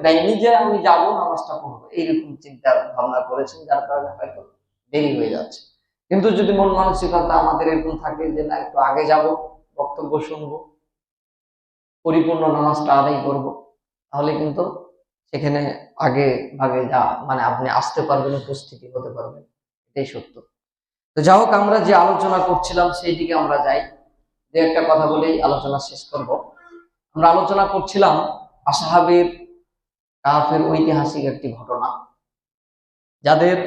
নাই, নিজে আমি যাবো নামাজটা পড়বো, এইরকম চিন্তা ভাবনা করেছেন, যার কারণে হয়তো দেরি হয়ে যাচ্ছে। কিন্তু যদি মন মানসিকতা আমাদের এরকম থাকে যে না, একটু আগে যাব, বক্তব্য শুনবো, পরিপূর্ণ নামাজটা আদায় করব, তাহলে কিন্তু সেখানে আগে ভাগে যা মানে আপনি আসতে পারবেন, উপস্থিতি হতে পারবেন, এটাই সত্য। তো যাই হোক, আমরা যে আলোচনা করছিলাম সেই দিকে আমরা যাই। যে একটা কথা বলেই আলোচনা শেষ করব। আমরা আলোচনা করছিলাম আসহাবের কাফের ঐতিহাসিক একটি ঘটনা, যাদের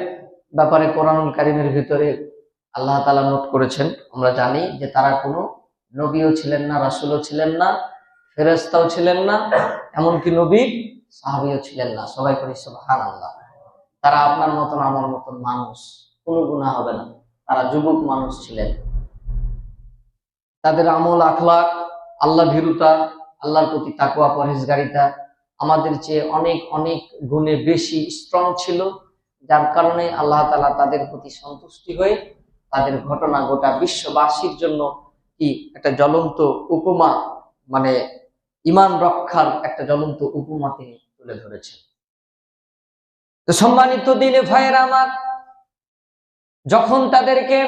ব্যাপারে কোরআনুল কারীমের ভিতরে আল্লাহ তাআলা নোট করেছেন। আমরা জানি যে তারা কোনো নবীও ছিলেন না, রাসূলও ছিলেন না, ফেরেশতাও ছিলেন না, এমনকি নবী সাহাবীও ছিলেন না। সবাই করি সুবহানাল্লাহ। তারা আপনার মতন আমার মতন মানুষ, কোনো গুনাহ হবে না। তারা যুবক মানুষ ছিলেন। তাদের আমল আখলাক, আল্লাহ ভীরুতা, আল্লাহর প্রতি তাকওয়া পরহেজগারিতা আমাদের চেয়ে অনেক অনেক গুণে বেশি স্ট্রং ছিল, যার কারণে আল্লাহ তাআলা তাদের প্রতি সন্তুষ্টি হয়ে তাদের ঘটনা গোটা বিশ্ববাসীর জন্য কি একটা জ্বলন্ত উপমা, মানে ঈমান রক্ষার একটা জ্বলন্ত উপমা তিনি তুলে ধরেছেন। তো সম্মানিত দিনে ভাইয়েরা আমার, যখন তাদেরকে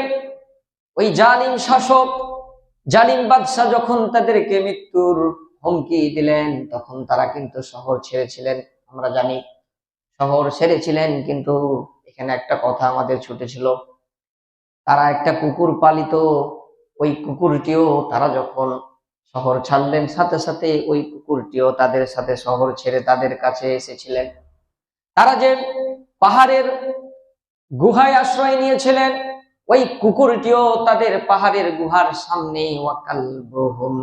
ওই জালিম শাসক, জালিম বাদশাহ যখন তাদেরকে মৃত্যুর হুমকি দিলেন, তখন তারা কিন্তু শহর ছেড়েছিলেন। আমরা জানি শহর ছেড়েছিলেন, কিন্তু এখানে একটা কথা আমাদের ছুটেছিল, তারা একটা কুকুর পালিত। ওই কুকুরটিও তারা যখন শহর ছাড়লেন, সাথে সাথে ওই কুকুরটিও তাদের সাথে শহর ছেড়ে তাদের কাছে এসেছিলেন। তারা যে পাহাড়ের গুহায় আশ্রয় নিয়েছিলেন, ওই কুকুরটিও তাদের পাহাড়ের গুহার সামনে ওয়াকালবুহুম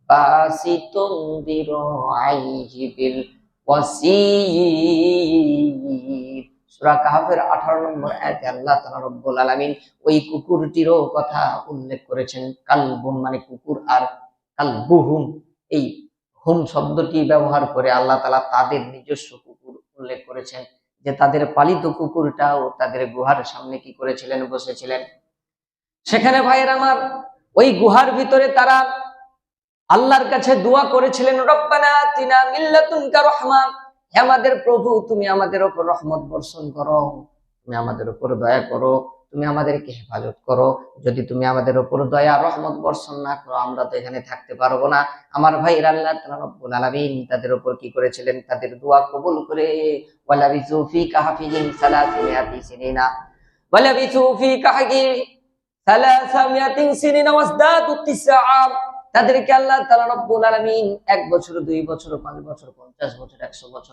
বাসিতুম বিরাইহি বিল ওয়াসির, সূরা কাহফের 18 নম্বর আয়াতে আল্লাহ তাআলা রব্বুল আলামিন ওই কুকুরটিরও কথা উল্লেখ করেছেন। কালবুন মানে কুকুর, আর কালবুহুম এই হুম শব্দটি ব্যবহার করে আল্লাহ তাআলা তাদের নিজস্ব কুকুর উল্লেখ করেছেন, যে তাদের পালিত কুকুরটাও তাদের গুহার সামনে কি করেছিলেন, বসেছিলেন। সেখানে ভাইয়ের আমার, ওই গুহার ভিতরে তারা আল্লাহর কাছে দোয়া করেছিলেন, রব্বানা আতিনা মিন লাদুনকা রাহমা, হে আমাদের প্রভু তুমি আমাদের উপর রহমত বর্ষণ করো, তুমি আমাদের উপর দয়া করো, তুমি আমাদেরকে হেফাজত করো। যদি তুমি আমাদের উপর দয়া রহমত বর্ষণ না করো, আমরা তো এখানে থাকতে পারবো না। আমার ভাইরা, আল্লাহ তাআলা রব্বুল আলামিন তাদের উপর কি করেছিলেন, তাদের দোয়া কবুল করে ওয়ালাবিসু ফি কাহফিহিম 300 সিনিনা, ওয়ালাবিসু ফি কাহফিহিম 300 সিনিনা ওয়াজদাদু 9। তাদেরকে আল্লাহ তাআলা রব্বুল আলামিন 1 বছর, 2 বছর, 5 বছর, 50 বছর, 100 বছর